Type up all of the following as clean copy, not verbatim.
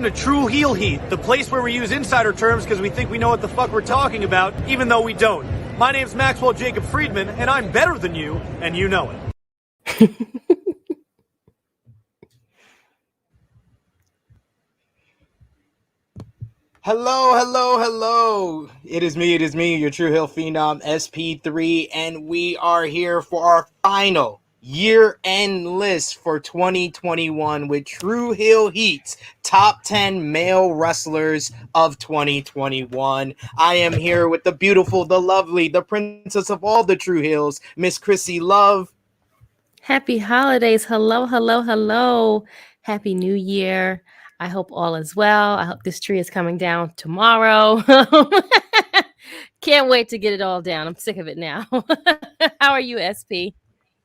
Welcome to True Heel Heat, the place where we use insider terms because we think we know what the fuck we're talking about, even though we don't. My name's Maxwell Jacob Friedman, and I'm better than you, and you know it. Hello. It is me, your True Heel Phenom, SP3, and we are here for our final year-end list for 2021 with True Heel Heat's top 10 male wrestlers of 2021. I am here with the beautiful, the lovely, the princess of all the True Heels, Miss Krssi Love. Happy holidays. Hello. Happy New Year. I hope all is well. I hope this tree is coming down tomorrow. Can't wait to get it all down. I'm sick of it now. How are you, SP?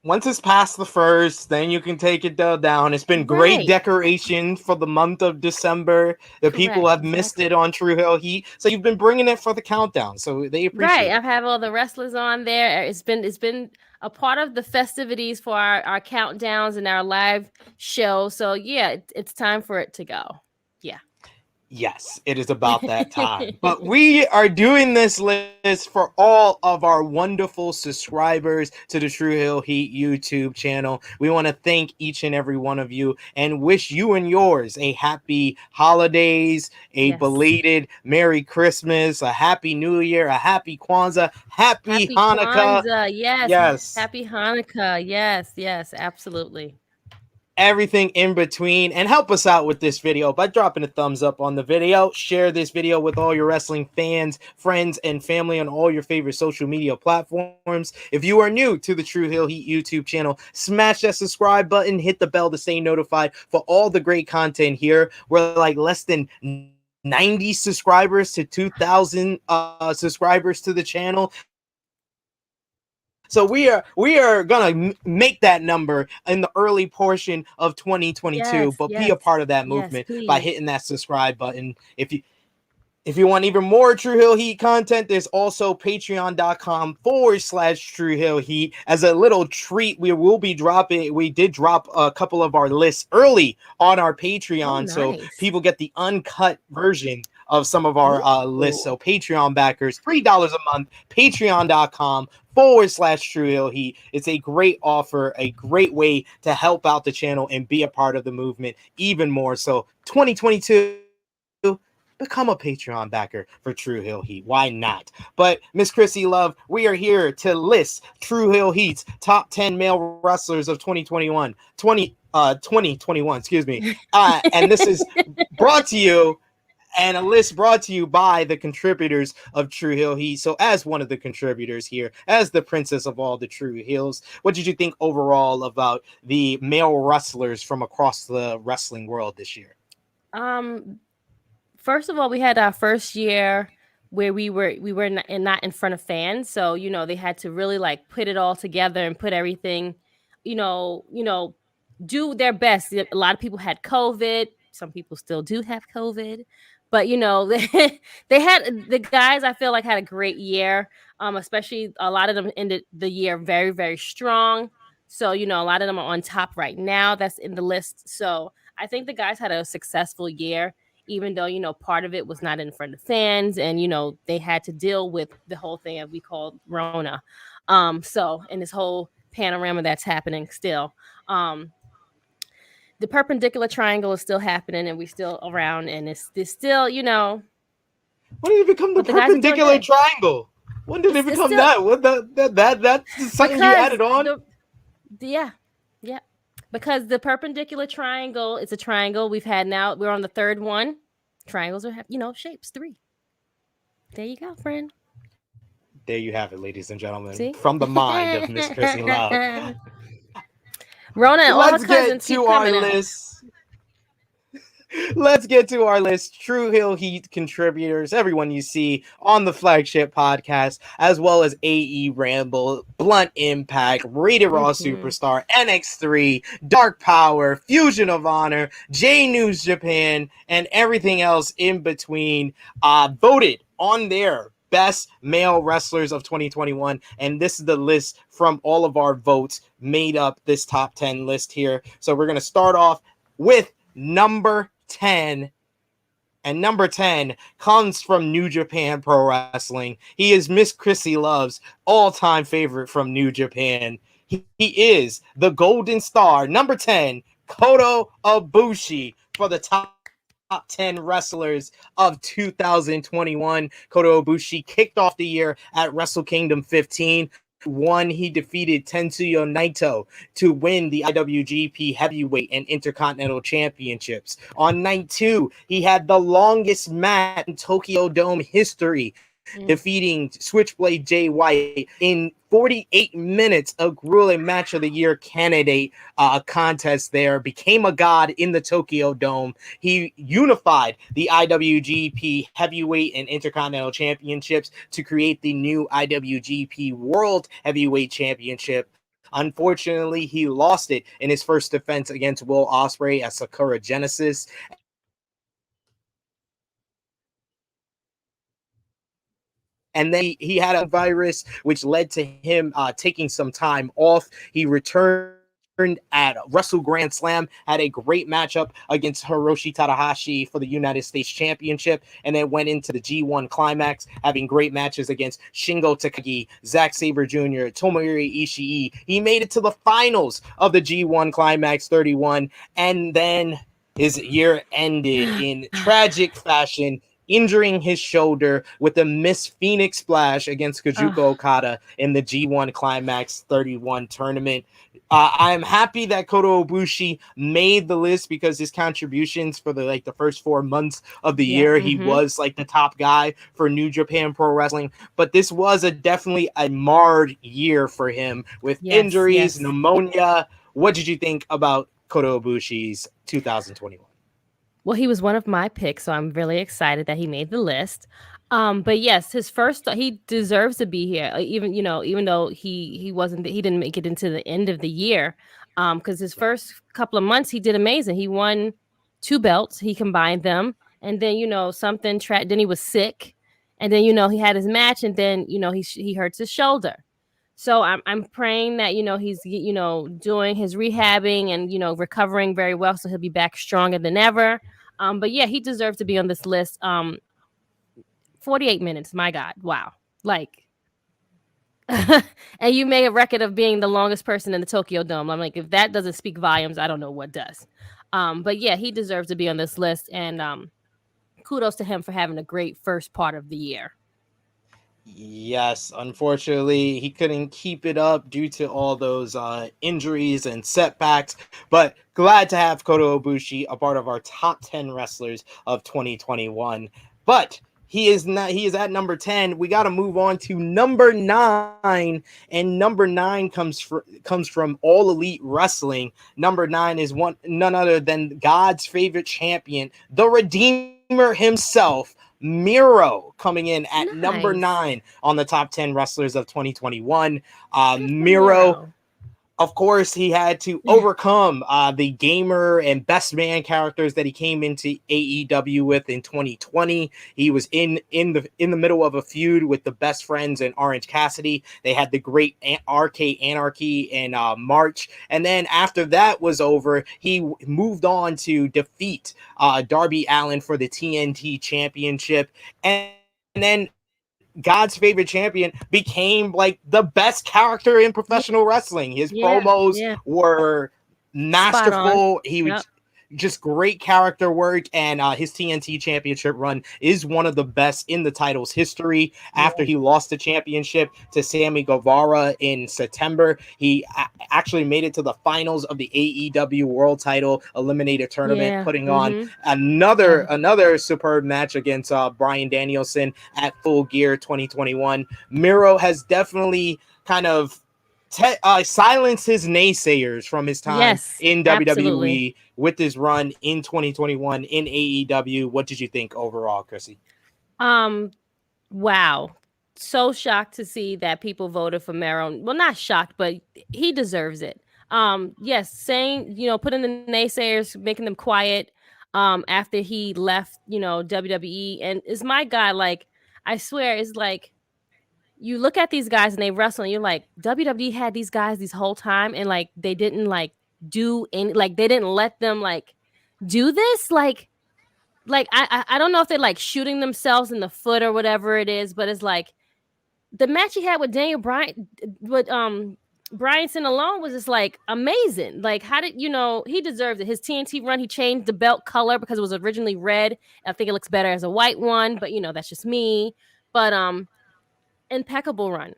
Once it's past the first, then you can take it down. It's been great decoration for the month of December. The people have missed it on True Heel Heat, so you've been bringing it for the countdown. So they appreciate it. I've had all the wrestlers on there. It's been a part of the festivities for our countdowns and our live show. So yeah, it's time for it to go. Yeah. Yes, it is about that time. But we are doing this list for all of our wonderful subscribers to the True Heel Heat YouTube channel. We want to thank each and every one of you and wish you and yours a happy holidays, a belated Merry Christmas, a Happy New Year, a Happy Kwanzaa, Happy Hanukkah. Kwanzaa, yes. Happy Hanukkah. Yes, absolutely. Everything in between, and help us out with this video by dropping a thumbs up on the video. Share this video with all your wrestling fans, friends, and family on all your favorite social media platforms. If you are new to the True Heel Heat YouTube channel, smash that subscribe button, hit the bell to stay notified for all the great content here. We're like less than 90 subscribers to 2,000 subscribers to the channel. So we are gonna make that number in the early portion of 2022, but be a part of that movement by hitting that subscribe button. If you want even more True Heel Heat content, there's also patreon.com/True Heel Heat. As a little treat, we did drop a couple of our lists early on our Patreon, so people get the uncut version of some of our lists. So Patreon backers, $3 a month, patreon.com/True Heel Heat. It's a great offer, a great way to help out the channel and be a part of the movement even more. So 2022, become a Patreon backer for True Heel Heat. Why not? But Miss Krssi Love, we are here to list True Heel Heat's top 10 male wrestlers of 2021. 2021, excuse me. And this is brought to you, and a list brought to you by the contributors of True Heel Heat. So as one of the contributors here, as the princess of all the True Heels, what did you think overall about the male wrestlers from across the wrestling world this year? First of all, we had our first year where we were not in front of fans. So, they had to really like put it all together and put everything, do their best. A lot of people had COVID. Some people still do have COVID. But, they had the guys, I feel like, had a great year, especially a lot of them ended the year very, very strong. So, a lot of them are on top right now. That's in the list. So I think the guys had a successful year, even though, part of it was not in front of fans and, they had to deal with the whole thing that we call Rona. And this whole panorama that's happening still. The perpendicular triangle is still happening and we're still around and it's still, When did it become the perpendicular triangle? When did it become that? What that's something you added on? Yeah. Because the perpendicular triangle, it's a triangle we've had now. We're on the third one. Triangles are, shapes 3. There you go, friend. There you have it, ladies and gentlemen. See? From the mind of Miss Krssi Love. Rona and all her cousins keep coming out. Let's get to our list. True Heel Heat contributors, everyone you see on the flagship podcast, as well as AE Ramble, Blunt Impact, Rated Raw Superstar, NX3, Dark Power, Fusion of Honor, J News Japan, and everything else in between, voted on their best male wrestlers of 2021. And this is the list from all of our votes made up this top 10 list here. So we're going to start off with number 10, And number 10 comes from New Japan Pro Wrestling. He is Miss Krssi Love's all-time favorite from New Japan. He is the Golden Star, number 10, Kota Ibushi, for the top 10 wrestlers of 2021. Kota Ibushi kicked off the year at Wrestle Kingdom 15. One, he defeated Tetsuya Naito to win the IWGP Heavyweight and Intercontinental Championships. On night 2, he had the longest match in Tokyo Dome history, defeating Switchblade Jay White in 48 minutes, a grueling match of the year candidate contest there, became a god in the Tokyo Dome. He unified the IWGP Heavyweight and Intercontinental Championships to create the new IWGP World Heavyweight Championship. Unfortunately, he lost it in his first defense against Will Osprey at Sakura Genesis. And then he had a virus, which led to him taking some time off. He returned at Wrestle Grand Slam, had a great matchup against Hiroshi Tanahashi for the United States Championship, and then went into the G1 Climax, having great matches against Shingo Takagi, Zack Sabre Jr., Tomohiro Ishii. He made it to the finals of the G1 Climax 31, and then his year ended in tragic fashion, injuring his shoulder with a Miss Phoenix splash against Kazuchika Okada in the G1 Climax 31 tournament. I'm happy that Kota Ibushi made the list because his contributions for the first 4 months of the year, he was like the top guy for New Japan Pro Wrestling. But this was definitely a marred year for him with injuries, pneumonia. What did you think about Kota Ibushi's 2021? Well, he was one of my picks, so I'm really excited that he made the list. But yes, he deserves to be here. Even though he didn't make it into the end of the year. Because his first couple of months he did amazing. He won 2 belts, he combined them, and then then he was sick, and then he had his match, and then he hurts his shoulder. So I'm praying that he's doing his rehabbing and recovering very well, so he'll be back stronger than ever. But yeah, he deserves to be on this list. 48 minutes, my God, wow! And you made a record of being the longest person in the Tokyo Dome. I'm like, if that doesn't speak volumes, I don't know what does. But yeah, he deserves to be on this list, and kudos to him for having a great first part of the year. Yes, unfortunately, he couldn't keep it up due to all those injuries and setbacks. But glad to have Kota Ibushi a part of our top 10 wrestlers of 2021. But he is at number 10. We got to move on to number 9, and number 9 comes from All Elite Wrestling. Number 9 is none other than God's favorite champion, the Redeemer himself, Miro, coming in at number 9 on the top 10 wrestlers of 2021. Miro, of course, he had to overcome the gamer and best man characters that he came into AEW with in 2020. He was in the middle of a feud with the Best Friends and Orange Cassidy. They had the great RK Anarchy in March, and then after that was over, he moved on to defeat Darby Allin for the TNT Championship, and then God's favorite champion became like the best character in professional wrestling. His promos were masterful. He was just great character work, and his TNT Championship run is one of the best in the title's history. After he lost the championship to Sammy Guevara in September, he actually made it to the finals of the AEW World Title Eliminator Tournament, putting on another superb match against Bryan Danielson at Full Gear 2021. Miro has definitely kind of silence his naysayers from his time in WWE with his run in 2021 in AEW. What did you think overall, Krssi? Wow. So shocked to see that people voted for Miro. Well, not shocked, but he deserves it. Saying, putting the naysayers, making them quiet after he left, WWE, and is my guy. Like, I swear, it's like, you look at these guys and they wrestle and you're like, WWE had these guys this whole time, and like they didn't like do any, like they didn't let them like do this. Like like I don't know if they're like shooting themselves in the foot or whatever it is, but it's like the match he had with Daniel Bryan with Bryanson alone was just like amazing. Like, how did he deserves it? His TNT run, he changed the belt color because it was originally red. I think it looks better as a white one, but that's just me. But impeccable run.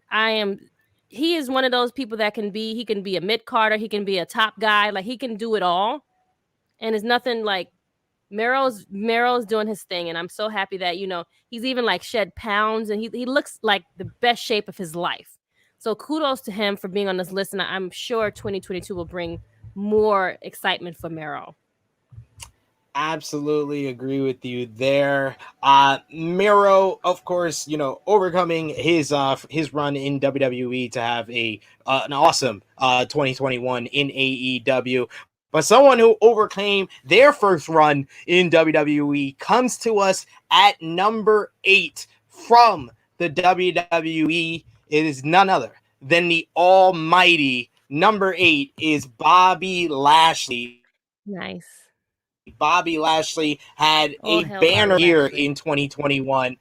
He is one of those people that he can be a mid-carder, he can be a top guy, like he can do it all. And it's nothing like Mero's doing his thing, and I'm so happy that he's even like shed pounds, and he looks like the best shape of his life. So kudos to him for being on this list, and I'm sure 2022 will bring more excitement for Mero. Absolutely agree with you there. Miro, of course, overcoming his run in WWE to have an awesome 2021 in AEW. But someone who overcame their first run in WWE comes to us at number 8 from the WWE. It is none other than the almighty number 8 is Bobby Lashley. Nice. Bobby Lashley had a banner year in 2021,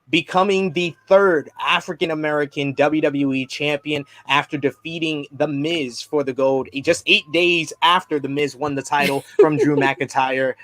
becoming the third African-American WWE champion after defeating The Miz for the gold just 8 days after The Miz won the title from Drew McIntyre,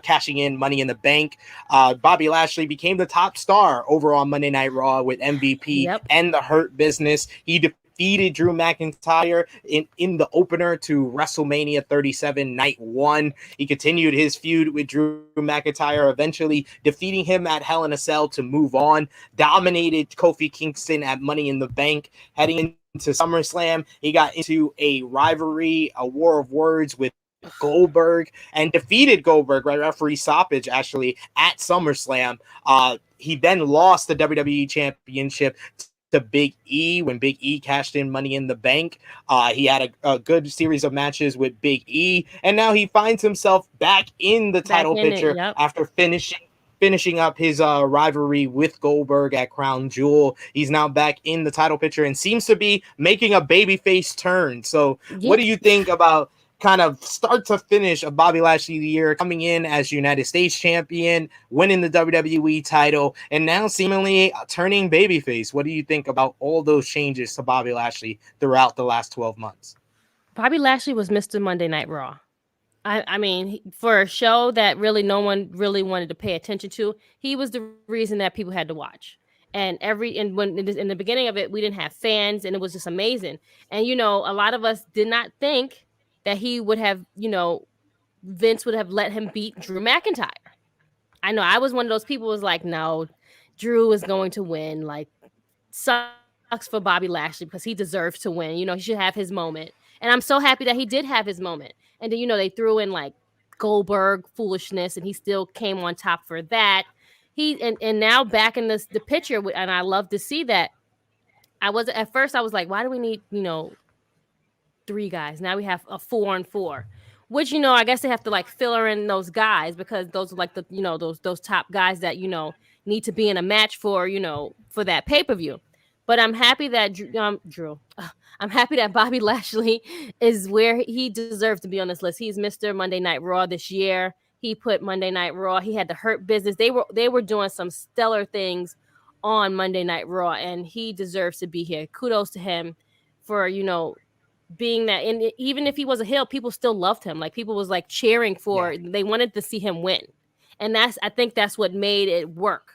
cashing in Money in the Bank. Bobby Lashley became the top star over on Monday Night Raw with MVP and the Hurt Business. He defeated Drew McIntyre in the opener to WrestleMania 37 Night 1. He continued his feud with Drew McIntyre, eventually defeating him at Hell in a Cell to move on. Dominated Kofi Kingston at Money in the Bank. Heading into SummerSlam, he got into a rivalry, a war of words with Goldberg, and defeated Goldberg by referee stoppage actually at SummerSlam. He then lost the WWE Championship to Big E when Big E cashed in Money in the Bank. He had a good series of matches with Big E, and now he finds himself back in the title picture after finishing up his rivalry with Goldberg at Crown Jewel. He's now back in the title picture and seems to be making a babyface turn. So what do you think about kind of start to finish of Bobby Lashley year, coming in as United States champion, winning the WWE title, and now seemingly turning babyface? What do you think about all those changes to Bobby Lashley throughout the last 12 months? Bobby Lashley was Mr. Monday Night Raw. I mean, for a show that really no one really wanted to pay attention to, he was the reason that people had to watch. And when in the beginning of it, we didn't have fans, and it was just amazing. And a lot of us did not think that he would have, Vince would have let him beat Drew McIntyre. I know I was one of those people who was like, no, Drew is going to win. Like, sucks for Bobby Lashley because he deserves to win. He should have his moment. And I'm so happy that he did have his moment. And then, they threw in like Goldberg foolishness, and he still came on top for that. And now back in the picture, and I love to see that. At first I was like, why do we need, 3 guys? Now we have a 4-on-4, which I guess they have to like fill in those guys because those are like the those top guys that need to be in a match for for that pay-per-view. But I'm happy that I'm happy that Bobby Lashley is where he deserves to be on this list. He's Mr. Monday Night Raw this year. He put Monday Night Raw. He had the Hurt Business. They were doing some stellar things on Monday Night Raw, and he deserves to be here. Kudos to him for being that. And even if he was a heel, people still loved him. Like, people was like cheering for. They wanted to see him win, and I think that's what made it work.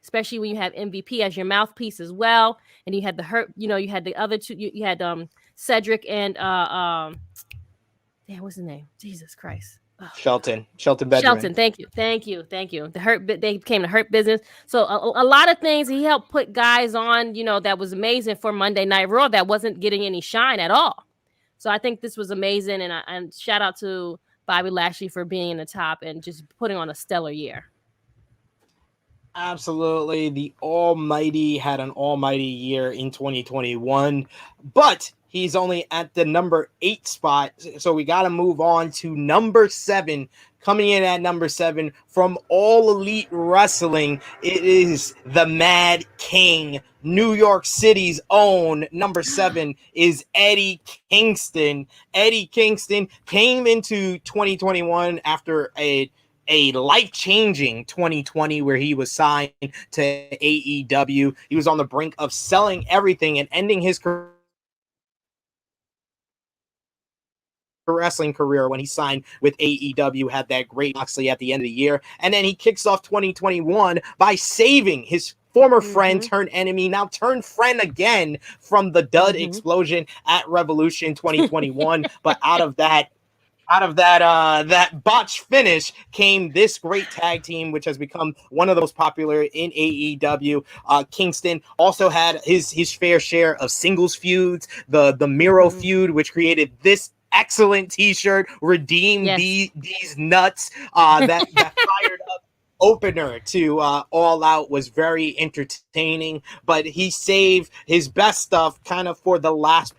Especially when you have MVP as your mouthpiece as well, and you had the Hurt. You had the other two. You had Cedric and what's his name? Jesus Christ. Shelton Benjamin. Shelton, thank you. The Hurt, they became the Hurt Business. So a lot of things he helped put guys on, that was amazing for Monday Night Raw that wasn't getting any shine at all. So I think this was amazing, and shout out to Bobby Lashley for being in the top and just putting on a stellar year. Absolutely. The Almighty had an almighty year in 2021, but he's only at the number 8 spot. So we got to move on to number 7. Coming in at number 7 from All Elite Wrestling, it is the Mad King, New York City's own. Number 7 is Eddie Kingston. Eddie Kingston came into 2021 after a a life-changing 2020 where he was signed to AEW. He was on the brink of selling everything and ending his wrestling career when he signed with AEW, had that great Moxley at the end of the year. And then he kicks off 2021 by saving his former friend turned enemy, now turned friend again, from the dud explosion at Revolution 2021. But out of that botch finish came this great tag team, which has become one of the most popular in AEW. Kingston also had his fair share of singles feuds, the Miro feud, which created this excellent t-shirt, redeem these nuts, that fired up opener to All Out was very entertaining, but he saved his best stuff kind of for the last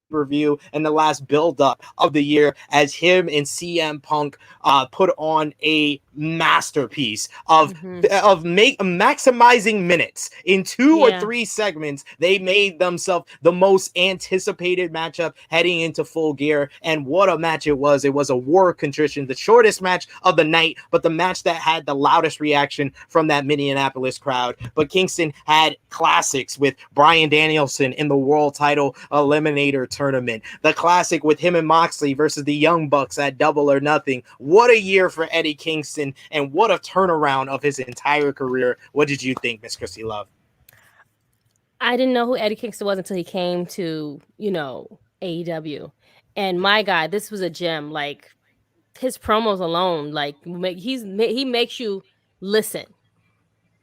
review and the last build up of the year, as him and CM Punk put on a masterpiece of maximizing minutes in 2 or 3 segments. They made themselves the most anticipated matchup heading into Full Gear, and what a match it was. It was a war of contrition, the shortest match of the night, but the match that had the loudest reaction from that Minneapolis crowd. But Kingston had classics with Bryan Danielson in the world title eliminator tournament, the classic with him and Moxley versus the Young Bucks at Double or Nothing. What a year for Eddie Kingston, and what a turnaround of his entire career. What did you think, Miss Krssi Love? I didn't know who Eddie Kingston was until he came to, AEW. And my God, this was a gem. Like, his promos alone, like, he makes you listen.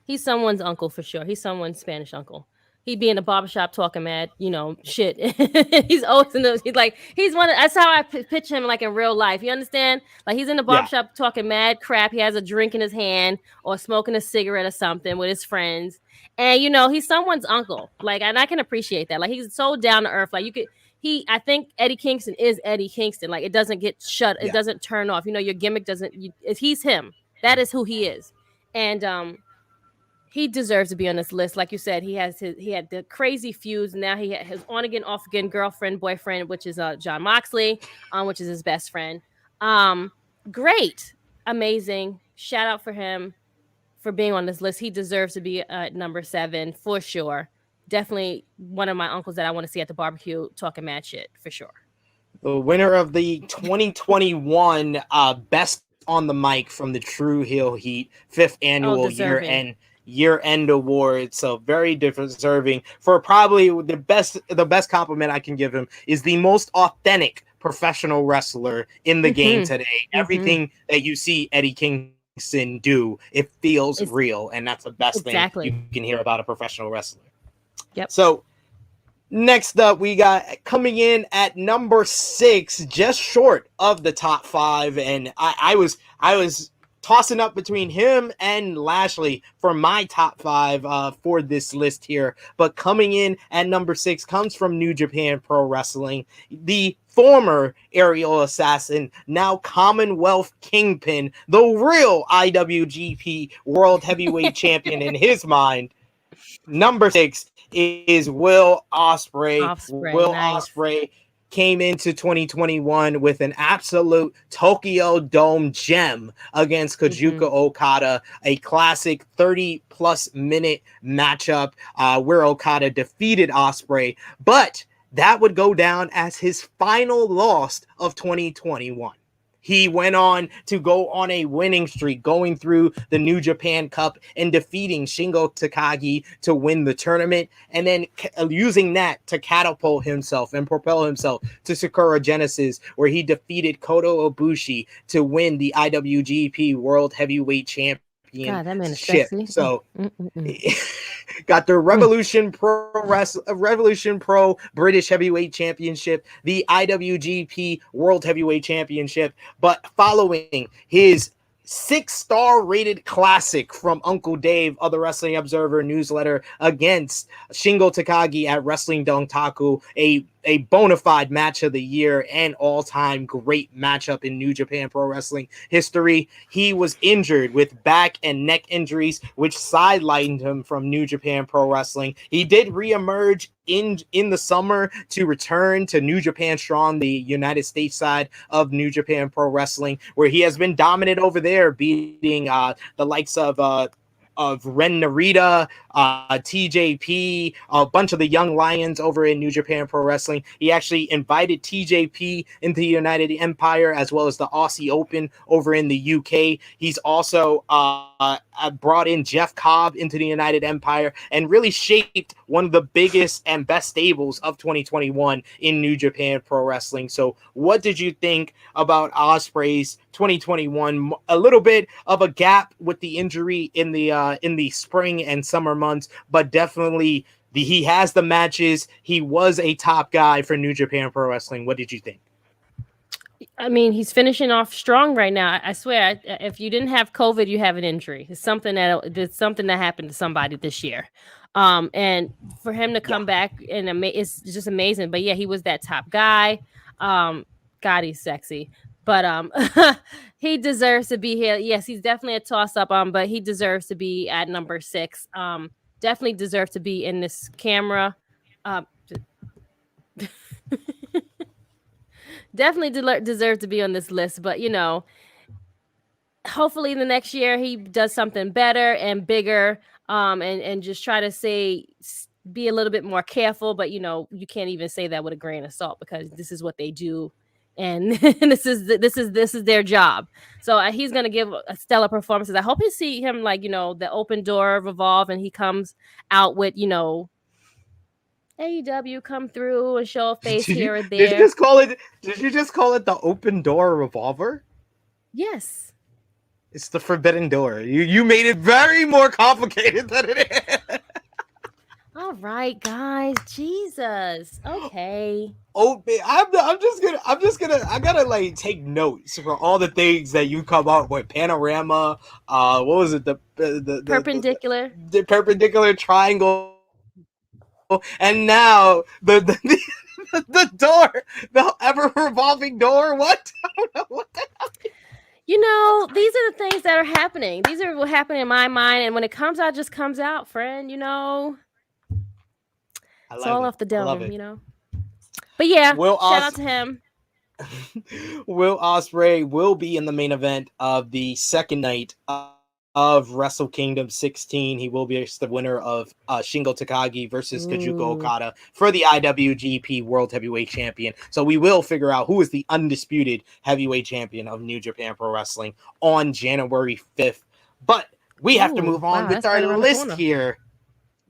He's someone's uncle for sure. He's someone's Spanish uncle. He'd be in the barbershop talking mad, shit. He's always he's one. That's how I picture him, like in real life. You understand? Like, he's in the barbershop talking mad crap. He has a drink in his hand or smoking a cigarette or something with his friends. And, he's someone's uncle. Like, and I can appreciate that. Like, he's so down to earth. Like, I think Eddie Kingston is Eddie Kingston. Like, it doesn't get shut. It doesn't turn off. Your gimmick doesn't, he's him. That is who he is. And, he deserves to be on this list. Like you said, he had the crazy feuds. Now he has his on again, off again girlfriend, boyfriend, which is John Moxley, which is his best friend. Great, amazing. Shout out for him for being on this list. He deserves to be at number 7 for sure. Definitely one of my uncles that I want to see at the barbecue talking mad shit for sure. The winner of the 2021 Best on the Mic from the True Heel Heat 5th annual year-end award. So very deserving for probably the best compliment I can give him is the most authentic professional wrestler in the game today. Everything that you see Eddie Kingston do, it feels real, and that's the best thing you can hear about a professional wrestler. Yep. So next up, we got coming in at number 6, just short of the top 5, and I was tossing up between him and Lashley for my top 5 for this list here. But coming in at number 6 comes from New Japan Pro Wrestling, the former aerial assassin, now Commonwealth Kingpin, the real IWGP World Heavyweight Champion in his mind. Number 6 is Will Osprey. Osprey came into 2021 with an absolute Tokyo Dome gem against Kazuchika Okada, a classic 30-plus minute matchup where Okada defeated Osprey, but that would go down as his final loss of 2021. He went on to go on a winning streak, going through the New Japan Cup and defeating Shingo Takagi to win the tournament, and then using that to catapult himself and propel himself to Sakura Genesis, where he defeated Kota Ibushi to win the IWGP World Heavyweight Championship. God, that man is sexy. So got the Revolution Pro British Heavyweight Championship, the IWGP World Heavyweight Championship, but following his 6-star rated classic from Uncle Dave of the Wrestling Observer newsletter against Shingo Takagi at Wrestling Dontaku, a a bona fide match of the year and all-time great matchup in New Japan Pro Wrestling history. He was injured with back and neck injuries, which sidelined him from New Japan Pro Wrestling. He did reemerge in the summer to return to New Japan Strong, the United States side of New Japan Pro Wrestling, where he has been dominant over there, beating the likes of Ren Narita, TJP, a bunch of the young lions over in New Japan Pro Wrestling. He actually invited TJP into the United Empire, as well as the Aussie Open over in the UK. He's also brought in Jeff Cobb into the United Empire and really shaped one of the biggest and best stables of 2021 in New Japan Pro Wrestling. So what did you think about Osprey's 2021? A little bit of a gap with the injury in the spring and summer months, but definitely he has the matches. He was a top guy for New Japan Pro Wrestling. What did you think? I mean, he's finishing off strong right now. I swear, if you didn't have COVID, you have an injury. It's something that happened to somebody this year. And for him to come back and it's just amazing. But yeah, he was that top guy. God, he's sexy. But he deserves to be here. Yes, he's definitely a toss-up. But he deserves to be at number 6. Definitely deserves to be in this camera. Definitely deserve to be on this list, but hopefully the next year he does something better and bigger, and just try to be a little bit more careful. But you can't even say that with a grain of salt, because this is what they do, and this is their job. So he's gonna give a stellar performances. I hope you see him the open door revolve, and he comes out with AEW come through and show a face here or there. Did you just call it the open door revolver? Yes. It's the forbidden door. You made it very more complicated than it is. All right, guys. Jesus. Okay. Oh, I gotta take notes for all the things that you come up with. Panorama. What was it? The perpendicular. The perpendicular triangle. And now the door, the ever revolving door. What? I don't know what the hell. These are the things that are happening. These are what happened in my mind, and when it comes out, just comes out, friend. It's all off the dome, But yeah, shout out to him. Will Osprey will be in the main event of the second night of Wrestle Kingdom 16. He will be the winner of Shingo Takagi versus Kazuchika Okada for the IWGP World Heavyweight Champion. So we will figure out who is the undisputed heavyweight champion of New Japan Pro Wrestling on January 5th. But we have to move on with our list here.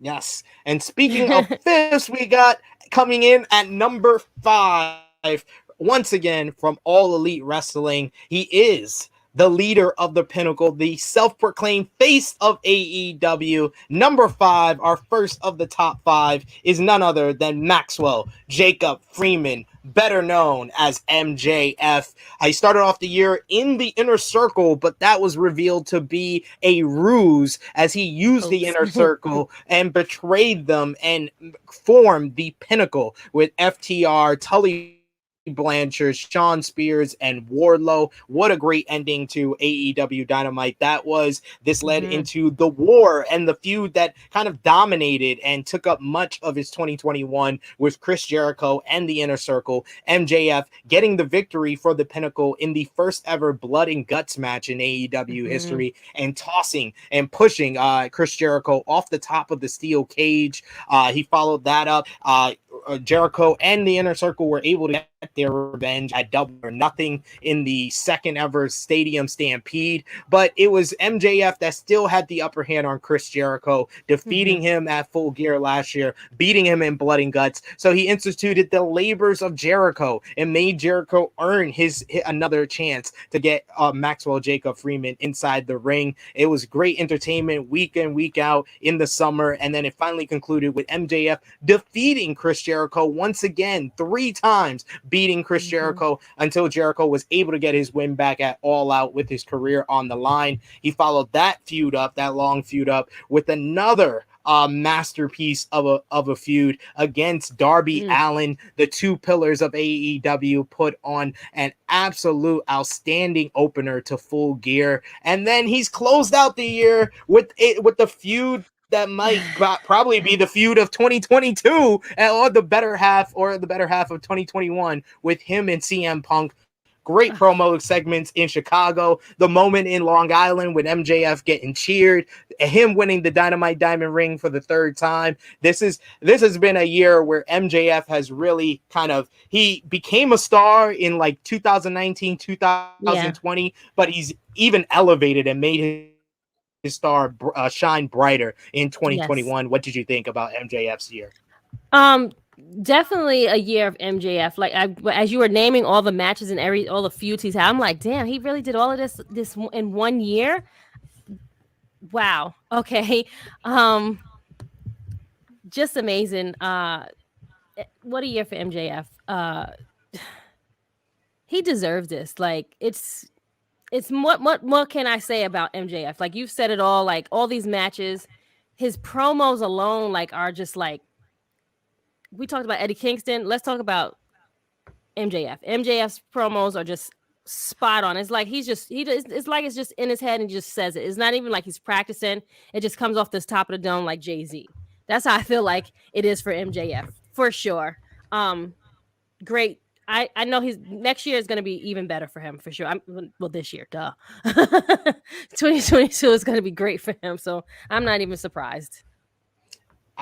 Yes. And speaking of fifths, we got coming in at number 5, once again from All Elite Wrestling. He is the leader of the Pinnacle, the self-proclaimed face of AEW. Number 5, our first of the top 5, is none other than Maxwell Jacob Freeman, better known as MJF. I started off the year in the Inner Circle, but that was revealed to be a ruse, as he used the Inner Circle and betrayed them and formed the Pinnacle with FTR, Tully Blanchard, Sean Spears, and Wardlow. What a great ending to AEW Dynamite that was. This led into the war and the feud that kind of dominated and took up much of his 2021 with Chris Jericho and the Inner Circle. MJF getting the victory for the Pinnacle in the first ever blood and guts match in AEW history, and tossing and pushing Chris Jericho off the top of the steel cage. He followed that up. Jericho and the Inner Circle were able to get their revenge at Double or Nothing in the second ever Stadium Stampede, but it was MJF that still had the upper hand on Chris Jericho, defeating him at Full Gear last year, beating him in Blood and Guts. So he instituted the labors of Jericho and made Jericho earn his another chance to get Maxwell Jacob Freeman inside the ring. It was great entertainment week in, week out in the summer, and then it finally concluded with MJF defeating Chris Jericho once again 3 times, beating Chris Jericho until Jericho was able to get his win back at All Out with his career on the line. He followed that long feud up with another masterpiece of a feud against Darby Allin. The two pillars of AEW put on an absolute outstanding opener to Full Gear, and then he's closed out the year with the feud that might probably be the feud of 2022 or the better half of 2021 with him and CM Punk. Great promo segments in Chicago, the moment in Long Island with MJF getting cheered, him winning the Dynamite Diamond Ring for the third time. This has been a year where MJF has really he became a star in like 2019, 2020, but he's even elevated and made his star shine brighter in 2021. Yes. What did you think about MJF's year? Definitely a year of MJF. Like as you were naming all the matches and all the feuds he's had, I'm like, damn, he really did all of this in 1 year. Wow. Okay. Just amazing. What a year for MJF. He deserves this. Like it's what can I say about MJF? Like you've said it all. Like all these matches, his promos alone, like are just like. We talked about Eddie Kingston. Let's talk about MJF. MJF's promos are just spot on. It's like it's like it's just in his head and he just says it. It's not even like he's practicing. It just comes off this top of the dome like Jay-Z. That's how I feel like it is for MJF for sure. Great. I know his next year is going to be even better for him for sure. This year, duh. 2022 is going to be great for him. So I'm not even surprised.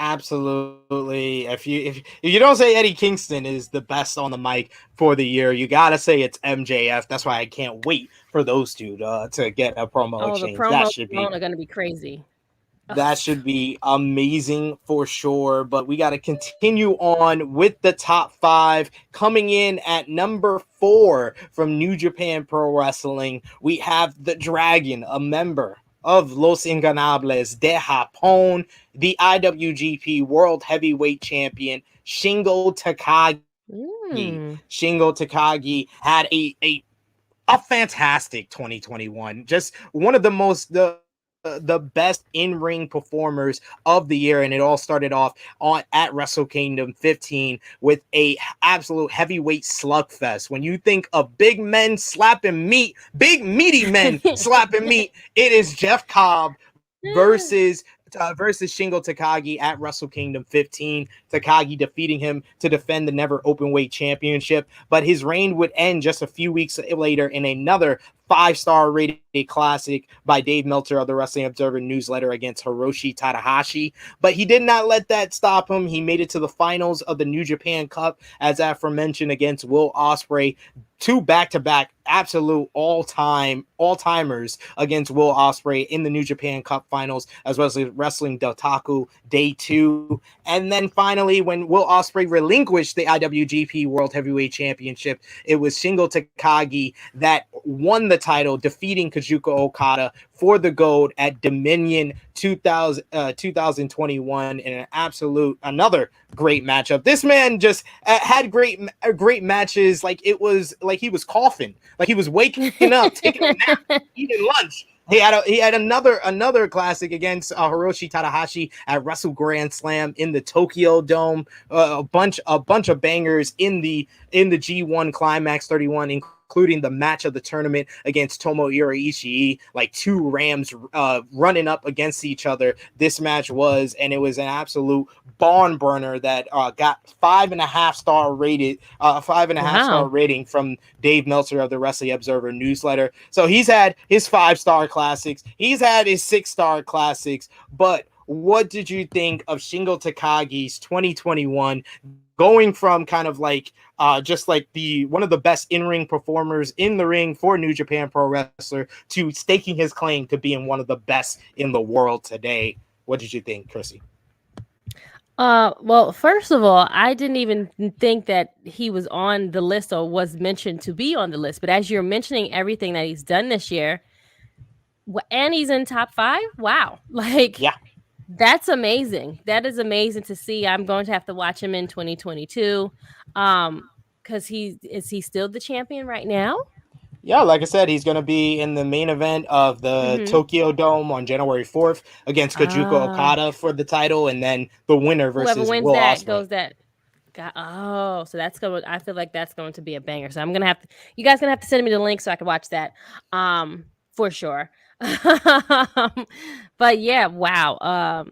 Absolutely. If you don't say Eddie Kingston is the best on the mic for the year, you gotta say it's MJF. That's why I can't wait for those two to get a promo exchange. The promos are going to be crazy. That should be amazing for sure. But we got to continue on with the top 5. Coming in at number 4 from New Japan Pro Wrestling, we have the Dragon, a member of Los Ingobernables de Japón, the IWGP World Heavyweight Champion, Shingo Takagi. Shingo Takagi had a fantastic 2021. Just one of the best in-ring performers of the year, and it all started off at Wrestle Kingdom 15 with a absolute heavyweight slugfest. When you think of big men slapping meat, big meaty men slapping meat, it is Jeff Cobb versus Shingo Takagi at Wrestle Kingdom 15. Takagi defeating him to defend the Never Openweight Championship, but his reign would end just a few weeks later in another 5-star rated classic by Dave Meltzer of the Wrestling Observer newsletter against Hiroshi Tanahashi. But he did not let that stop him. He made it to the finals of the New Japan Cup, as aforementioned, against Will Osprey. 2 back-to-back absolute all-timers against Will Osprey in the New Japan Cup finals, as well as Wrestling Dotaku Day 2. And then finally, when Will Osprey relinquished the IWGP World Heavyweight Championship, it was Shingo Takagi that won the title, defeating Kazuchika Okada for the gold at Dominion 2021 in another great matchup. This man just had great matches. Like it was like he was coughing, like he was waking up, taking a nap, eating lunch. He had another classic against Hiroshi Tanahashi at Wrestle Grand Slam in the Tokyo Dome. A bunch of bangers in the G1 Climax 31, including the match of the tournament against Tomohiro Ishii, like 2 Rams running up against each other. This match was, and it was an absolute barn burner that got 5.5-star rated, 5.5-star rating from Dave Meltzer of the Wrestling Observer newsletter. So he's had his 5-star classics, he's had his 6-star classics, but what did you think of Shingo Takagi's 2021? Going from kind of like just like one of the best in-ring performers in the ring for New Japan Pro Wrestler to staking his claim to being one of the best in the world today. What did you think, Krssi? Well, first of all, I didn't even think that he was on the list or was mentioned to be on the list. But as you're mentioning everything that he's done this year, and he's in top 5, wow. Like, yeah. That's amazing. That is amazing to see. I'm going to have to watch him in 2022. Because is he still the champion right now? Yeah, like I said, he's going to be in the main event of the Mm-hmm. Tokyo Dome on January 4th against Kajuka Okada for the title, and then the winner Whoever versus wins Will that Osprey. goes that. Oh, so that's going. I feel like that's going to be a banger. So I'm gonna have to. You guys gonna have to send me the link so I can watch that. For sure. But yeah, wow.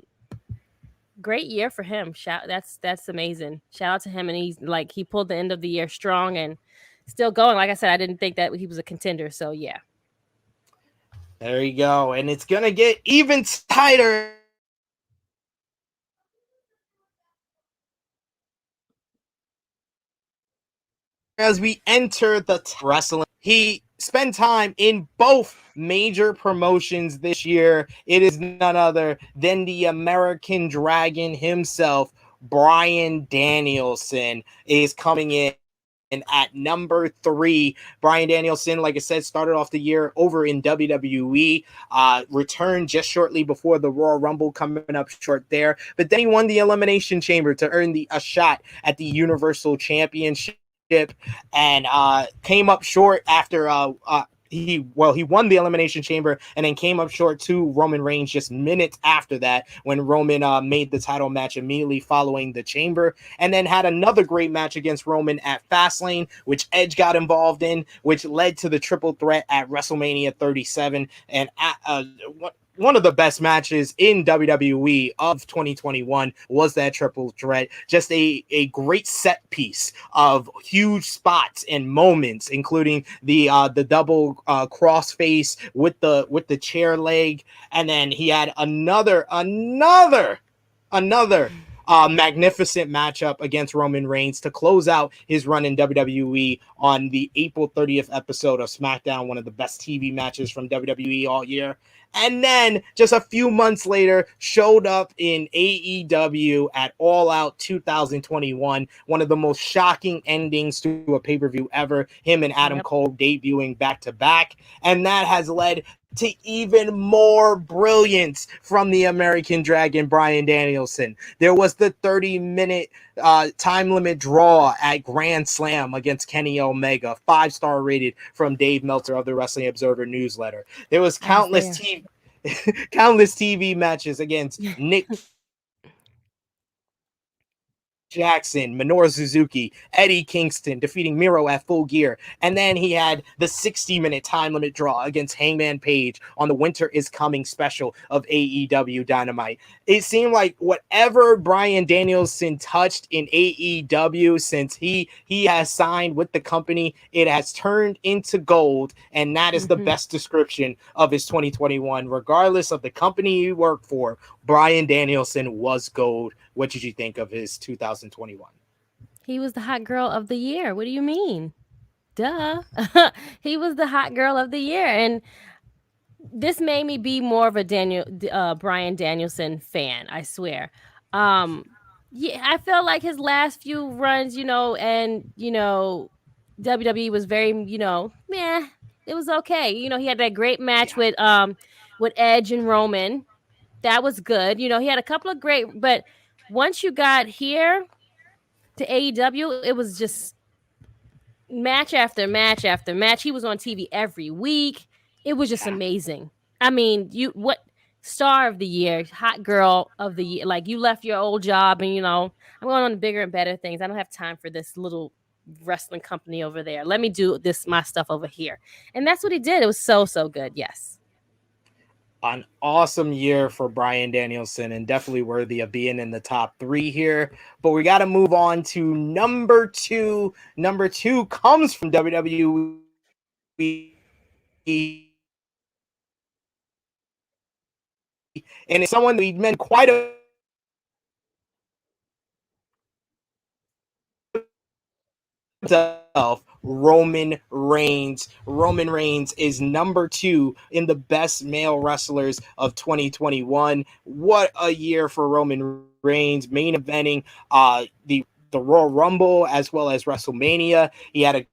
Great year for him. That's amazing. Shout out to him, and he's like he pulled the end of the year strong and still going. Like I said, I didn't think that he was a contender. So yeah. There you go. And it's going to get even tighter as we enter the wrestling. He spent time in both major promotions this year. It is none other than the American Dragon himself, Bryan Danielson, is coming in. And at number 3, Bryan Danielson, like I said, started off the year over in WWE, returned just shortly before the Royal Rumble, coming up short there. But then he won the Elimination Chamber to earn a shot at the Universal Championship, and came up short after he won the Elimination Chamber and then came up short to Roman Reigns just minutes after that, when Roman made the title match immediately following the Chamber, and then had another great match against Roman at Fastlane, which Edge got involved in, which led to the triple threat at WrestleMania 37, and one of the best matches in WWE of 2021 was that triple threat. Just a great set piece of huge spots and moments, including the double crossface with the chair leg, and then he had another magnificent matchup against Roman Reigns to close out his run in WWE on the April 30th episode of SmackDown, one of the best TV matches from WWE all year. And then just a few months later, showed up in AEW at All Out 2021, one of the most shocking endings to a pay-per-view ever, him and Adam Cole debuting back-to-back. And that has led to even more brilliance from the American Dragon, Bryan Danielson. There was the 30-minute time limit draw at Grand Slam against Kenny Omega, 5-star rated from Dave Meltzer of the Wrestling Observer newsletter. There was countless TV matches against Nick Jackson, Minoru Suzuki, Eddie Kingston, defeating Miro at Full Gear. And then he had the 60-minute time limit draw against Hangman Page on the Winter is Coming special of AEW Dynamite. It seemed like whatever Bryan Danielson touched in AEW since he has signed with the company, it has turned into gold. And that is the best description of his 2021. Regardless of the company he worked for, Bryan Danielson was gold. What did you think of his 2021? He was the hot girl of the year. What do you mean? Duh. He was the hot girl of the year. And this made me be more of a Bryan Danielson fan, I swear. Yeah, I felt like his last few runs, and WWE was very, meh. It was okay. He had that great match with Edge and Roman. That was good. He had a couple of great, but once you got here to AEW, it was just match after match after match. He was on TV every week. It was just amazing. I mean, what star of the year, hot girl of the year? Like, you left your old job and I'm going on to bigger and better things. I don't have time for this little wrestling company over there. Let me do my stuff over here. And that's what he did. It was so good. Yes. An awesome year for Bryan Danielson, and definitely worthy of being in the top 3 here. But we got to move on to number 2. Number 2 comes from WWE. And it's someone we've met quite a Roman Reigns. Roman Reigns is number 2 in the best male wrestlers of 2021. What a year for Roman Reigns, main eventing the Royal Rumble as well as WrestleMania. He had a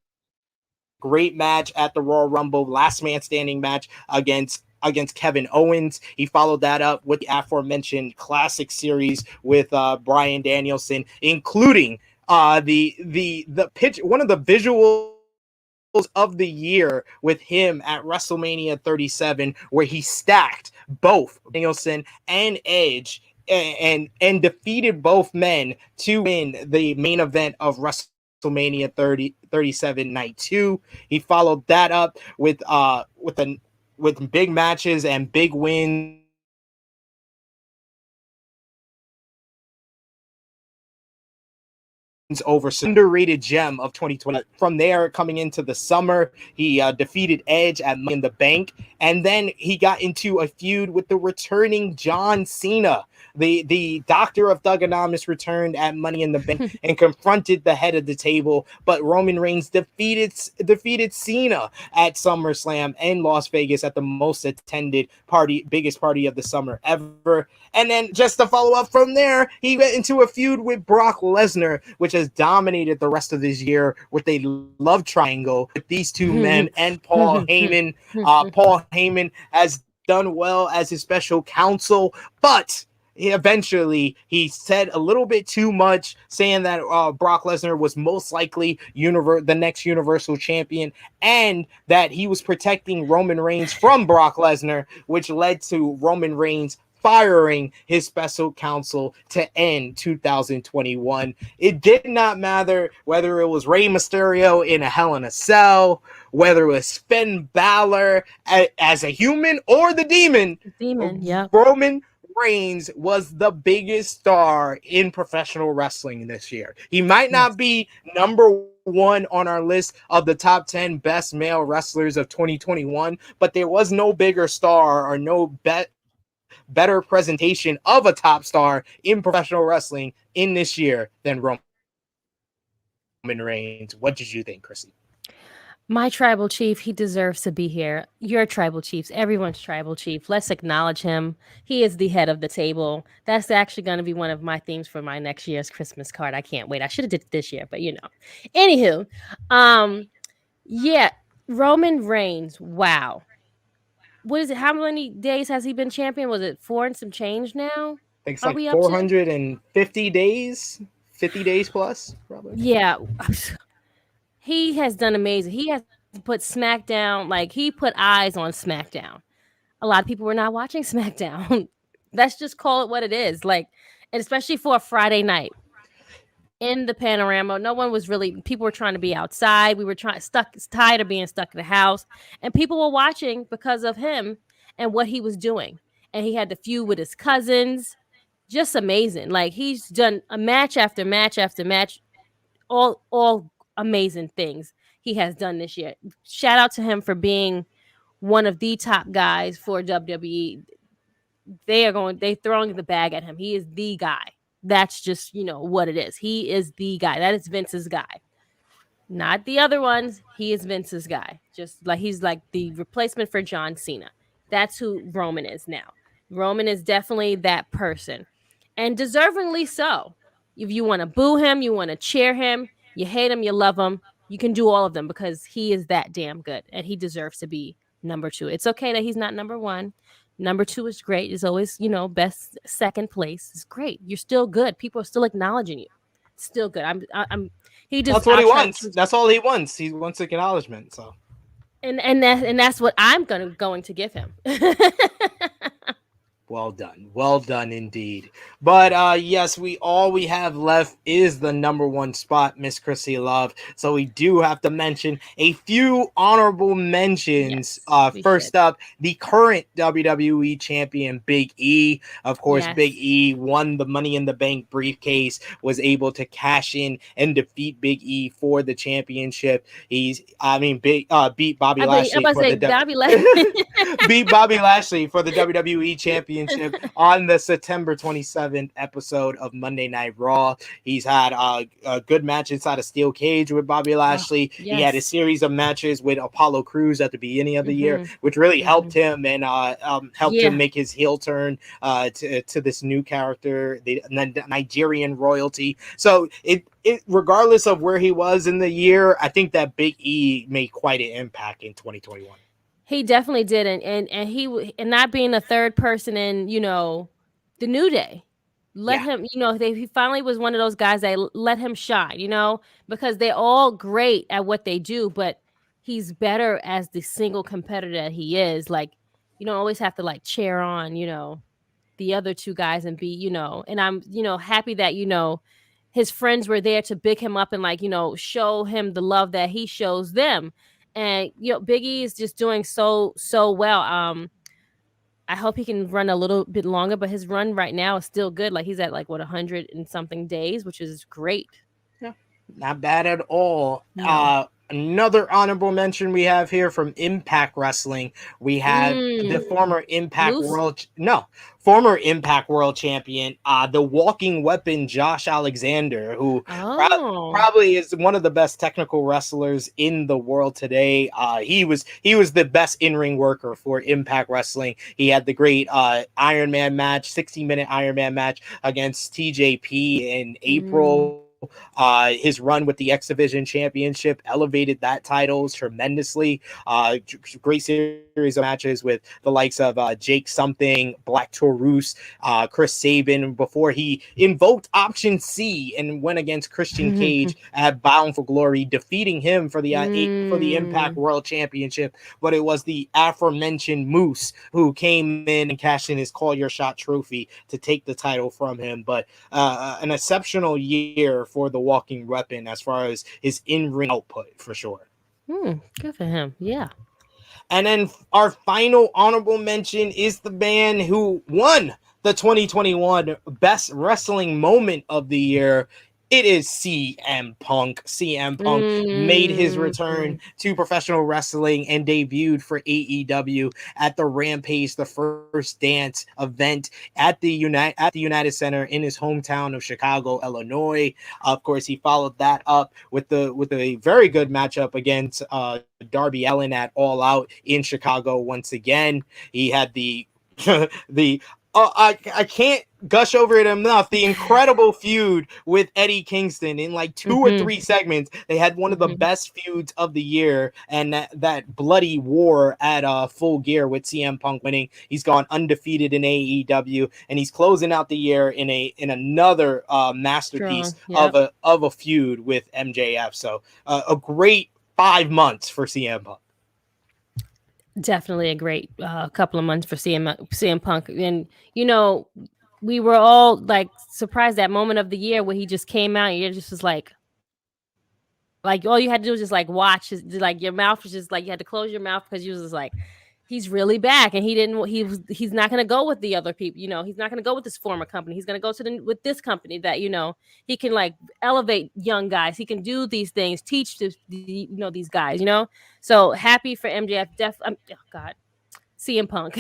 great match at the Royal Rumble, last man standing match against Kevin Owens. He followed that up with the aforementioned classic series with Bryan Danielson, including the pitch, one of the visual of the year with him at WrestleMania 37, where he stacked both Danielson and Edge and defeated both men to win the main event of WrestleMania 37 night 2. He followed that up with big matches and big wins over underrated gem of 2020. From there, coming into the summer, he defeated Edge at Money in the Bank, and then he got into a feud with the returning John Cena. The Doctor of Thugonomics returned at Money in the Bank and confronted the head of the table, but Roman Reigns defeated Cena at SummerSlam in Las Vegas at the most attended biggest party of the summer ever. And then just to follow up from there, he went into a feud with Brock Lesnar, which has dominated the rest of this year with a love triangle with these two men and Paul Heyman. Paul Heyman has done well as his special counsel, but eventually he said a little bit too much, saying that Brock Lesnar was most likely the next Universal Champion, and that he was protecting Roman Reigns from Brock Lesnar, which led to Roman Reigns firing his special counsel to end 2021. It did not matter whether it was Rey Mysterio in a Hell in a Cell, whether it was Finn Balor as a human or the demon. Yeah. Roman Reigns was the biggest star in professional wrestling this year. He might not be number one on our list of the top 10 best male wrestlers of 2021, but there was no bigger star or no better presentation of a top star in professional wrestling in this year than Roman Reigns. What did you think, Krssi? My tribal chief, he deserves to be here. Your tribal chiefs, everyone's tribal chief. Let's acknowledge him. He is the head of the table. That's actually going to be one of my themes for my next year's Christmas card. I can't wait. I should have did it this year, but Anywho, yeah, Roman Reigns. Wow. What is it? How many days has he been champion? Was it 4 and some change now? It's like 450 days, 50 days plus, probably. Yeah. He has done amazing. He has put SmackDown, like he put eyes on SmackDown. A lot of people were not watching SmackDown. Let's just call it what it is. Like, and especially for a Friday night in the panorama, no one was really, people were trying to be outside. We were tired of being stuck in the house, and people were watching because of him and what he was doing. And he had the feud with his cousins. Just amazing. Like, he's done a match after match after match, all amazing things he has done this year. Shout out to him for being one of the top guys for WWE. They throwing the bag at him. He is the guy. That's just, what it is. He is the guy. That is Vince's guy. Not the other ones. He is Vince's guy. Just like he's like the replacement for John Cena. That's who Roman is now. Roman is definitely that person. And deservingly so. If you want to boo him, you want to cheer him, you hate him, you love him, you can do all of them because he is that damn good and he deserves to be number 2. It's okay that he's not number 1. Number 2 is great. It's always, best second place is great. You're still good. People are still acknowledging you. Still good. That's what he wants. That's all he wants. He wants acknowledgement. So, and that's what I'm going to give him. Well done indeed. But yes, all we have left is the number 1 spot, Miss Krssi Love. So we do have to mention a few honorable mentions. First up, the current WWE champion, Big E. Of course, yes. Big E won the Money in the Bank briefcase, was able to cash in and defeat Big E for the championship. Beat Bobby Lashley. Beat Bobby Lashley for the WWE championship on the September 27th episode of Monday Night Raw. He's had a good match inside a steel cage with Bobby Lashley. Yes. He had a series of matches with Apollo Crews at the beginning of the year, which really helped him and helped him make his heel turn to this new character, the Nigerian royalty. So it regardless of where he was in the year, I think that Big E made quite an impact in 2021. He definitely did, and he not being a third person in the New Day, him. He finally was one of those guys that let him shine. Because they're all great at what they do, but he's better as the single competitor that he is. Like, you don't always have to like cheer on, the other two guys and be, and I'm, happy that, his friends were there to big him up and like, show him the love that he shows them. And, Biggie is just doing so well. I hope he can run a little bit longer, but his run right now is still good. Like he's at like 100 and something days, which is great. Yeah, not bad at all. No. Another honorable mention we have here from Impact Wrestling. We have the former Impact World Champion, the Walking Weapon, Josh Alexander, who probably is one of the best technical wrestlers in the world today. He was the best in-ring worker for Impact Wrestling. He had the great Iron Man match, 60-minute Iron Man match against TJP in April. His run with the X Division Championship elevated that title tremendously. Great series of matches with the likes of Jake Something, Black Taurus, Chris Sabin before he invoked Option C and went against Christian Cage at Bound for Glory, defeating him for the Impact World Championship. But it was the aforementioned Moose who came in and cashed in his Call Your Shot trophy to take the title from him. But an exceptional year for the Walking Weapon as far as his in-ring output, for sure. Good for him. Yeah. And then our final honorable mention is the man who won the 2021 Best Wrestling Moment of the Year. It is CM Punk. CM Punk made his return to professional wrestling and debuted for AEW at the Rampage, the First Dance event at the United Center in his hometown of Chicago, Illinois. Of course, he followed that up with a very good matchup against Darby Allin at All Out in Chicago. Once again, he had the I can't gush over it enough. The incredible feud with Eddie Kingston in like 2 or 3 segments. They had one of the best feuds of the year, and that bloody war at Full Gear with CM Punk winning. He's gone undefeated in AEW, and he's closing out the year in another masterpiece of a feud with MJF. So a great 5 months for CM Punk. Definitely a great couple of months for CM Punk. And, we were all like surprised that moment of the year where he just came out and you just was like all you had to do was just like watch like your mouth was just like you had to close your mouth because you was just like, he's really back, and he's not going to go with the other people. He's not going to go with this former company. He's going to go with this company that, he can like elevate young guys. He can do these things, teach these guys, So happy for MJF. Oh God, CM Punk.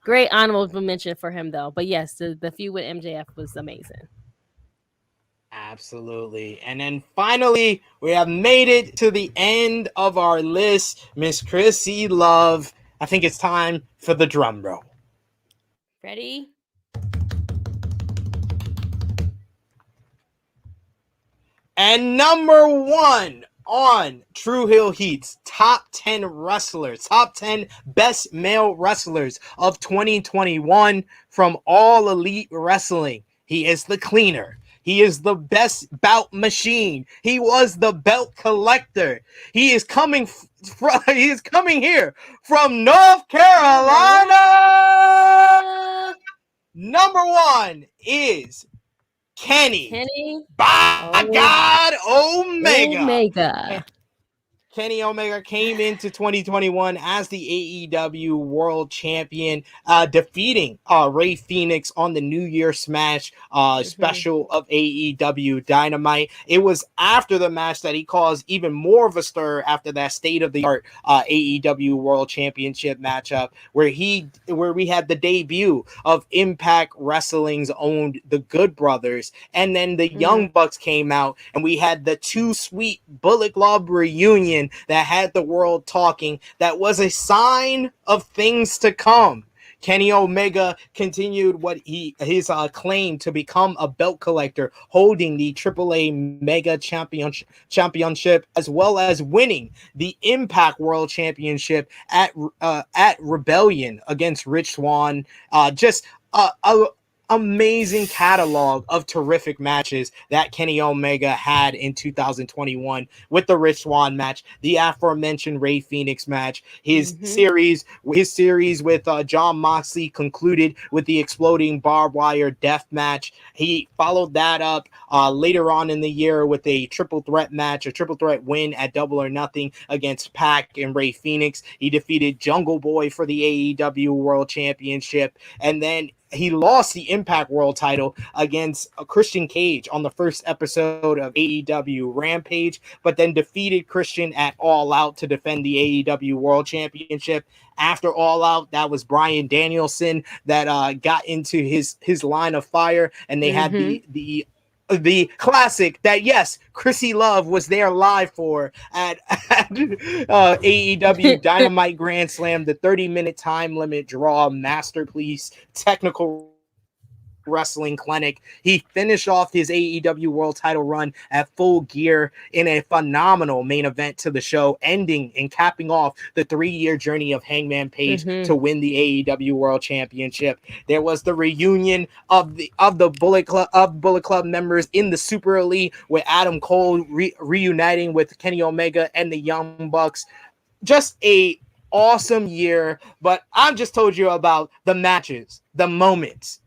Great honorable mention for him though. But yes, the feud with MJF was amazing. Absolutely. And then finally, we have made it to the end of our list. Miss Krssi Love, I think it's time for the drum roll. Ready? And number 1 on True Heel Heat's top 10 wrestlers, top 10 best male wrestlers of 2021 from All Elite Wrestling. He is the cleaner. He is the best bout machine. He was the belt collector. He is coming here from North Carolina. Number 1 is Kenny. By God Omega. Kenny Omega came into 2021 as the AEW World Champion, defeating Rey Fenix on the New Year Smash special of AEW Dynamite. It was after the match that he caused even more of a stir after that state-of-the-art AEW World Championship matchup, where we had the debut of Impact Wrestling's own The Good Brothers, and then the Young Bucks came out, and we had the Too Sweet Bullet Club reunion that had the world talking. That was a sign of things to come. Kenny Omega continued his claim to become a belt collector, holding the AAA Mega Championship, as well as winning the Impact World Championship at Rebellion against Rich Swann. Just amazing catalog of terrific matches that Kenny Omega had in 2021 with the Rich Swann match, the aforementioned Ray Phoenix match, his series with Jon Moxley concluded with the exploding barbed wire death match. He followed that up later on in the year with a triple threat win at Double or Nothing against Pac and Ray Phoenix. He defeated Jungle Boy for the AEW World Championship, and then he lost the Impact World title against Christian Cage on the first episode of AEW Rampage, but then defeated Christian at All Out to defend the AEW World Championship. After All Out, that was Bryan Danielson that got into his line of fire, and they had the classic that, yes, Krssi Love was there live for at AEW Dynamite Grand Slam, the 30-minute time limit draw masterpiece technical wrestling clinic. He finished off his AEW world title run at Full Gear in a phenomenal main event to the show, ending and capping off the 3-year journey of Hangman Page to win the AEW World Championship. There was the reunion of the Bullet Club members in the Super Elite, with Adam Cole reuniting with Kenny Omega and the Young Bucks. Just a awesome year, but I've just told you about the matches, the moments.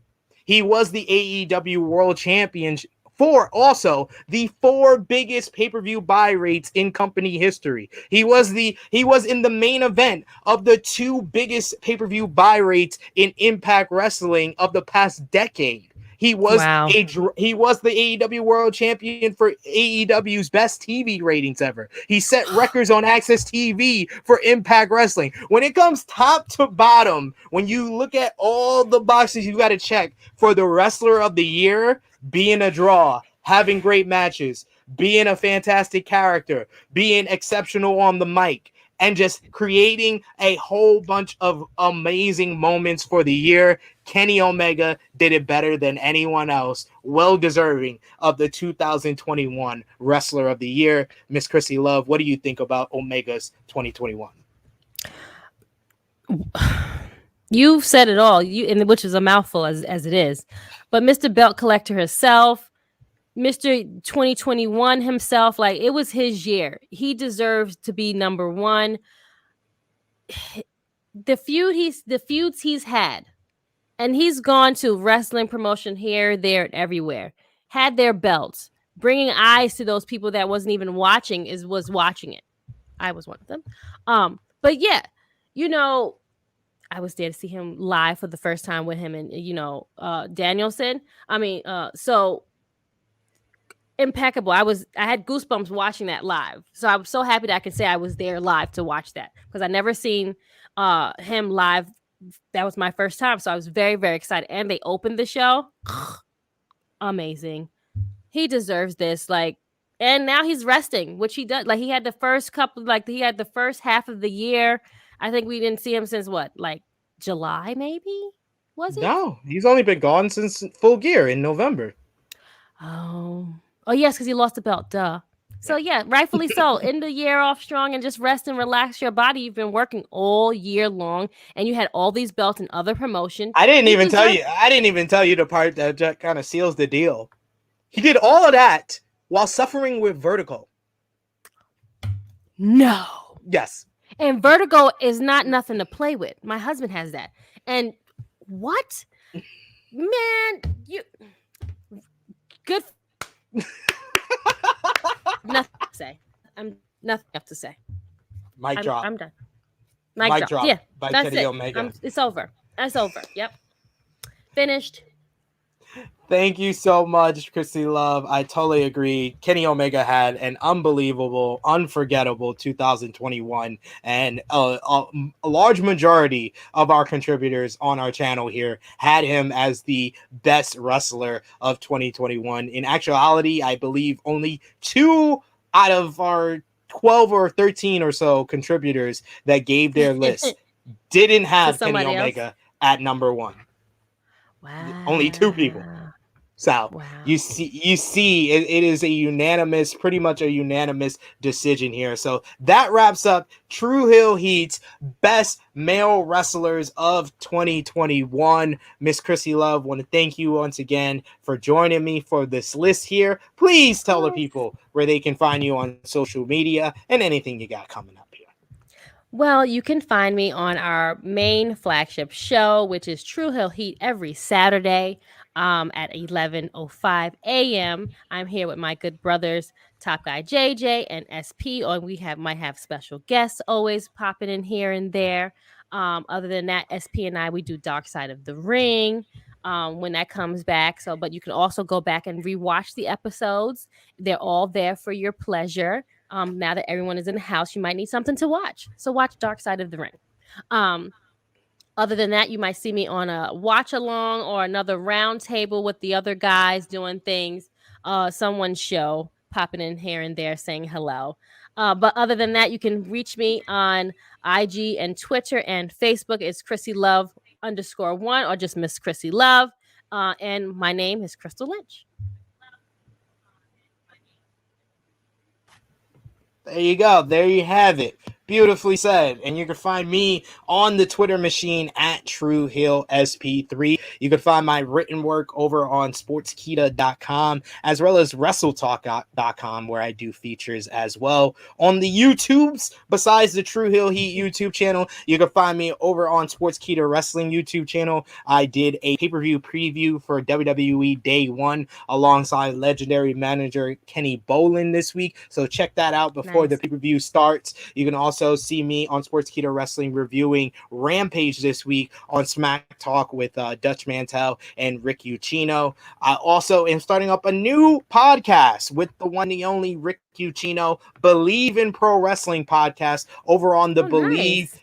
He was the AEW World Champion for also the 4 biggest pay-per-view buy rates in company history. He was in the main event of the 2 biggest pay-per-view buy rates in Impact Wrestling of the past decade. He was the AEW World Champion for AEW's best TV ratings ever. He set records on Access TV for Impact Wrestling. When it comes top to bottom, when you look at all the boxes you got to check for the Wrestler of the Year, being a draw, having great matches, being a fantastic character, being exceptional on the mic, and just creating a whole bunch of amazing moments for the year, Kenny Omega did it better than anyone else, well deserving of the 2021 Wrestler of the Year. Miss Krssi Love, what do you think about Omega's 2021? You've said it all, which is a mouthful as it is. But Mr. Belt Collector himself, Mr. 2021 himself, like, it was his year. He deserves to be number one. The feuds he's had, and he's gone to wrestling promotion here, there, and everywhere, had their belts, bringing eyes to those people that wasn't even watching was watching it. I was one of them. But yeah, I was there to see him live for the first time with him and Danielson. So impeccable. I had goosebumps watching that live. So I was so happy that I could say I was there live to watch that, because I never seen him live. That was my first time. So I was very, very excited. And they opened the show. Amazing. He deserves this. And now he's resting, which he does. He had the first half of the year. I think we didn't see him since July, maybe? Was it? No, he's only been gone since Full Gear in November. Oh, yes, because he lost the belt. Duh. So, yeah, rightfully so. End the year off strong and just rest and relax your body. You've been working all year long, and you had all these belts and other promotions. I didn't even tell you the part that kind of seals the deal. He did all of that while suffering with vertigo. No. Yes. And vertigo is not nothing to play with. My husband has that. And what? Man, you... Good... Nothing to say. I'm nothing else to say. Mic drop. I'm done. Mic drop. Yeah, by that's Kenny it. Omega. It's over. That's over. Yep. Finished. Thank you so much, Krssi Love. I totally agree. Kenny Omega had an unbelievable, unforgettable 2021, and a large majority of our contributors on our channel here had him as the best wrestler of 2021. In actuality, I believe only 2 out of our 12 or 13 or so contributors that gave their list didn't have Kenny Omega at number 1. Wow. Only 2 people. So Wow. you see, it is pretty much a unanimous decision here. So that wraps up True Hill Heat's best male wrestlers of 2021. Miss Krssi Love, want to thank you once again for joining me for this list here. Please tell the people where they can find you on social media and anything you got coming up here. Well, you can find me on our main flagship show, which is True Hill Heat, every Saturday at 11:05 a.m. I'm here with my good brothers, Top Guy JJ and SP, or might have special guests always popping in here and there. Other than that, SP and I, we do Dark Side of the Ring when that comes back. So, but you can also go back and rewatch the episodes. They're all there for your pleasure. Now that everyone is in the house, you might need something to watch. So watch Dark Side of the Ring. Other than that, you might see me on a watch along or another round table with the other guys doing things, someone's show, popping in here and there saying hello. But other than that, you can reach me on IG and Twitter and Facebook. It's Krssi Love _1 or just Miss Krssi Love. And my name is Crystal Lynch. There you go. There you have it. Beautifully said. And you can find me on the Twitter machine at TrueHillSP3. You can find my written work over on sportskita.com as well as WrestleTalk.com, where I do features as well. On the YouTubes, besides the True Hill Heat YouTube channel, you can find me over on Sportskita Wrestling YouTube channel. I did a pay-per-view preview for WWE Day 1 alongside legendary manager Kenny Bolin this week. So check that out before the pay-per-view starts. You can also see me on Sportskita Wrestling reviewing Rampage this week on Smack Talk with Dutch Mantel and Rick Ucchino. I also am starting up a new podcast with the one and only Rick Ucchino, Believe in Pro Wrestling podcast over on the Believe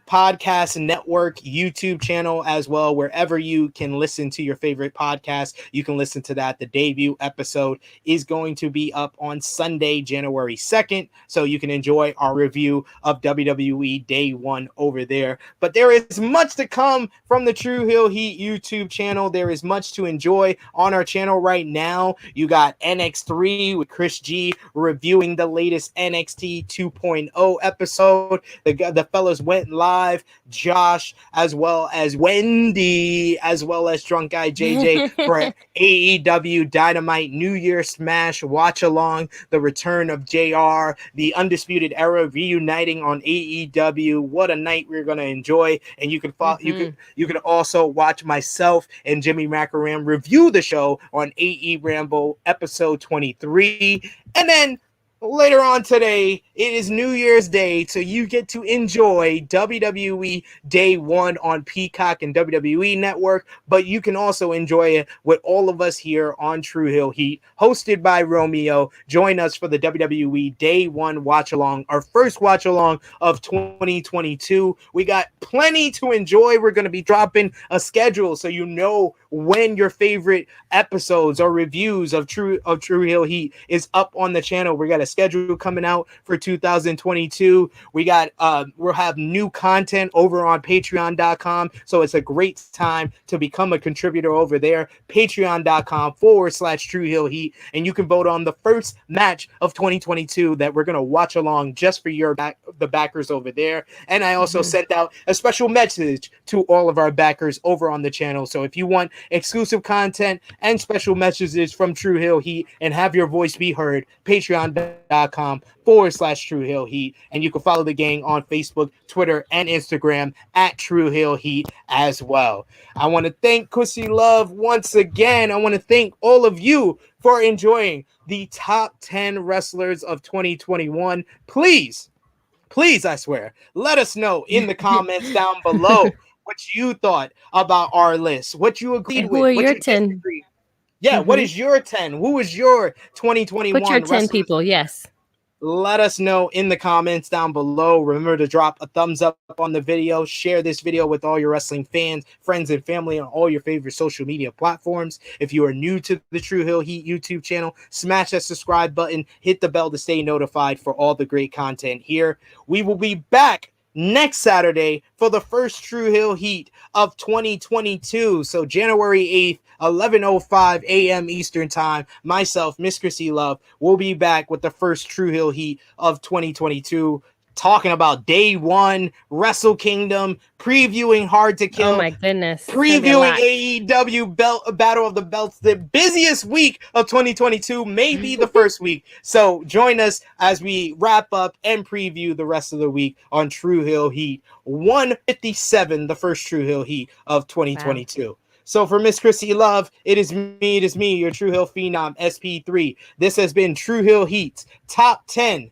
Podcast Network YouTube channel as well. Wherever you can listen to your favorite podcast, you can listen to that. The debut episode is going to be up on Sunday, January 2nd, so you can enjoy our review of WWE Day 1 over there. But there is much to come from the True Hill Heat YouTube channel. There is much to enjoy on our channel right now. You got NX3 with Chris G reviewing the latest NXT 2.0 episode. The fellows went live, Josh, as well as Wendy, as well as Drunk Guy JJ for AEW Dynamite New Year Smash watch along, the return of JR, the Undisputed Era reuniting on AEW. What a night we're gonna enjoy. And you can follow, you can also watch myself and Jimmy Macaram review the show on AE Ramble episode 23. And then later on today, it is New Year's Day, so you get to enjoy WWE Day 1 on Peacock and WWE Network, but you can also enjoy it with all of us here on True Hill Heat, hosted by Romeo. Join us for the WWE Day 1 watch-along, our first watch-along of 2022. We got plenty to enjoy. We're going to be dropping a schedule so you know when your favorite episodes or reviews of True Hill Heat is up on the channel. We got a schedule coming out for 2022. We'll have new content over on patreon.com. So it's a great time to become a contributor over there. Patreon.com/True Hill Heat. And you can vote on the first match of 2022 that we're going to watch along just for the backers over there. And I also sent out a special message to all of our backers over on the channel. So if you want exclusive content and special messages from True Hill Heat and have your voice be heard, patreon.com/True Hill Heat. And you can follow the gang on Facebook, Twitter, and Instagram at True Hill Heat as well. I want to thank Krssi Love once again. I want to thank all of you for enjoying the top 10 wrestlers of 2021. Please, I swear, let us know in the comments down below what you thought about our list, what you agreed with, who are what your you 10? disagreed. Yeah, what is your 10? Who is your 2021 Put your 10 wrestlers? people, yes. Let us know in the comments down below. Remember to drop a thumbs up on the video. Share this video with all your wrestling fans, friends, and family on all your favorite social media platforms. If you are new to the True Hill Heat YouTube channel, smash that subscribe button. Hit the bell to stay notified for all the great content here. We will be back next Saturday for the first True Hill Heat of 2022. So January 8th, 11:05 a.m. Eastern Time. Myself, Miss Krssi Love, will be back with the first True Hill Heat of 2022. Talking about day one, Wrestle Kingdom, previewing Hard to Kill. Oh my goodness. Previewing AEW Battle of the Belts, the busiest week of 2022, maybe the first week. So join us as we wrap up and preview the rest of the week on True Hill Heat 157, the first True Hill Heat of 2022. Wow. So for Miss Krssi Love, it is me, your True Hill Phenom, SP3. This has been True Hill Heat's Top 10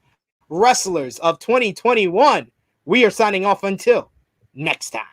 Wrestlers of 2021. We are signing off until next time.